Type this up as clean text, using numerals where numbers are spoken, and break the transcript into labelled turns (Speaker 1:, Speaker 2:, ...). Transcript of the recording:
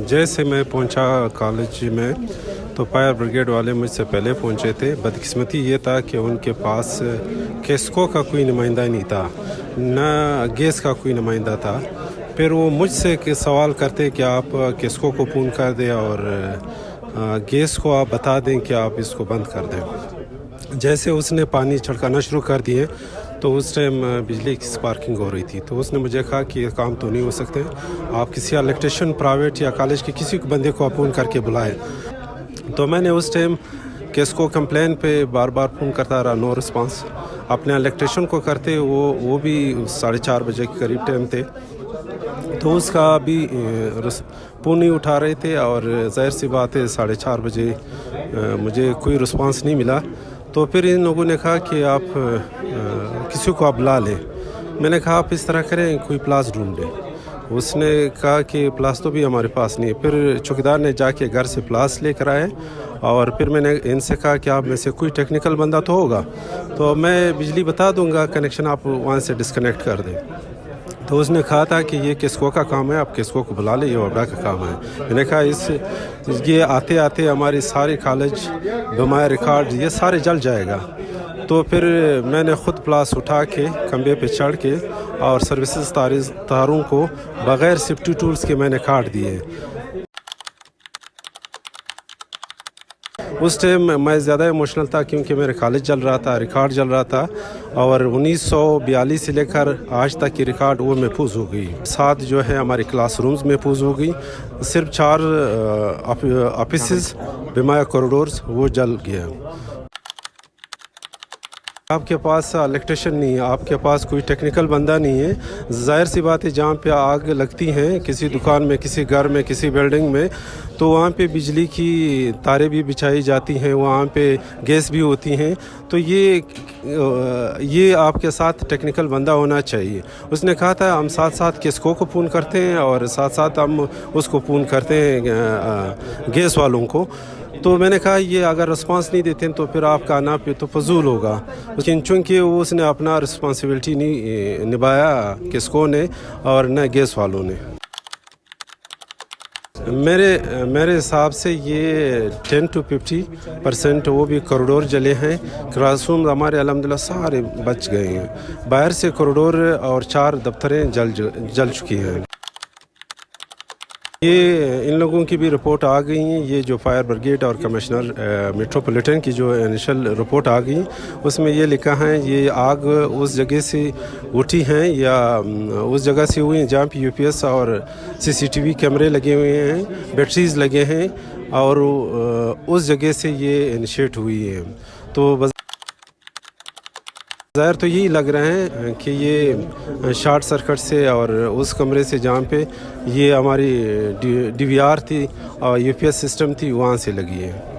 Speaker 1: जैसे मैं पहुंचा कॉलेज में तो फायर ब्रिगेड वाले मुझसे पहले पहुंचे थे। बदकिस्मती ये था कि उनके पास केस्को का कोई नुमाइंदा नहीं था, न गैस का कोई नुमाइंदा था। फिर वो मुझसे सवाल करते कि आप केस्को को फ़ोन कर दें और गैस को आप बता दें कि आप इसको बंद कर दें। जैसे उसने पानी छिड़काना शुरू कर दिए तो उस टाइम बिजली की स्पार्किंग हो रही थी। तो उसने मुझे कहा कि ये काम तो नहीं हो सकते, आप किसी इलेक्ट्रिशियन प्राइवेट या कॉलेज के किसी बंदे को फ़ोन करके बुलाएं। तो मैंने उस टाइम केस्को कंप्लेन पे बार बार फ़ोन करता रहा, नो रिस्पांस। अपने इलेक्ट्रिशियन को करते वो भी 4:30 बजे के करीब टाइम थे, तो उसका भी फ़ोन नहीं उठा रहे थे। और ज़ाहिर सी बात है 4:30 बजे मुझे कोई रिस्पांस नहीं मिला। तो फिर इन लोगों ने कहा कि आप किसी को आप बुला लें। मैंने कहा आप इस तरह करें, कोई प्लास ढूंढें। उसने कहा कि प्लास तो भी हमारे पास नहीं है। फिर चौकीदार ने जाके घर से प्लास लेकर आए और फिर मैंने इनसे कहा कि आप में से कोई टेक्निकल बंदा तो होगा, तो मैं बिजली बता दूंगा, कनेक्शन आप वहाँ से डिस्कनेक्ट कर दें। तो उसने कहा था कि ये किसको का काम है, आप किसको को बुला ले, ये वबड़ा का काम है। मैंने कहा ये आते आते हमारी सारे कॉलेज बमाया रिकॉर्ड ये सारे जल जाएगा। तो फिर मैंने ख़ुद प्लास उठा के खंबे पे चढ़ के और सर्विसेज तारों को बग़ैर सेफ्टी टूल्स के मैंने काट दिए। उस टाइम मैं ज़्यादा इमोशनल था क्योंकि मेरे कॉलेज जल रहा था, रिकॉर्ड जल रहा था और 1942 से लेकर आज तक की रिकॉर्ड वो महफूज हो गई। 7 जो है हमारे क्लास रूम्स महफूज हो गई। सिर्फ 4 ऑफिसेस बिमाया कॉरिडोर्स वो जल गया। आपके पास इलेक्ट्रिशियन नहीं है, आपके पास कोई टेक्निकल बंदा नहीं है। ज़ाहिर सी बात है जहाँ पे आग लगती हैं, किसी दुकान में, किसी घर में, किसी बिल्डिंग में, तो वहाँ पे बिजली की तारें भी बिछाई जाती हैं, वहाँ पे गैस भी होती हैं। तो ये आपके साथ टेक्निकल बंदा होना चाहिए। उसने कहा था हम साथ साथ किसको को फ़ोन करते हैं और साथ साथ हम उसको फ़ोन करते हैं गैस वालों को। तो मैंने कहा ये अगर रिस्पांस नहीं देते तो फिर आपका आना पे तो फजूल होगा। लेकिन चूँकि उसने अपना रिस्पांसिबिलिटी नहीं निभाया किसको ने और न गैस वालों ने। मेरे हिसाब से ये 10 to 50% वो भी कॉरिडोर जले हैं। क्लासरूम हमारे अल्हम्दुलिल्लाह सारे बच गए हैं। बाहर से कॉरिडोर और 4 दफ्तरें जल चुकी हैं। ये इन लोगों की भी रिपोर्ट आ गई है। ये जो फायर ब्रिगेड और कमिश्नर मेट्रोपॉलिटन की जो इनिशियल रिपोर्ट आ गई, उसमें ये लिखा है ये आग उस जगह से उठी हैं या उस जगह से हुई है जहाँ पे यूपीएस और सीसीटीवी कैमरे लगे हुए हैं, बैटरीज लगे हैं और उस जगह से ये इनिशिएट हुई है। तो ज़ाहिर तो यही लग रहे हैं कि ये शॉर्ट सर्किट से और उस कमरे से जहाँ पे ये हमारी डीवीआर थी और यूपीएस सिस्टम थी वहाँ से लगी है।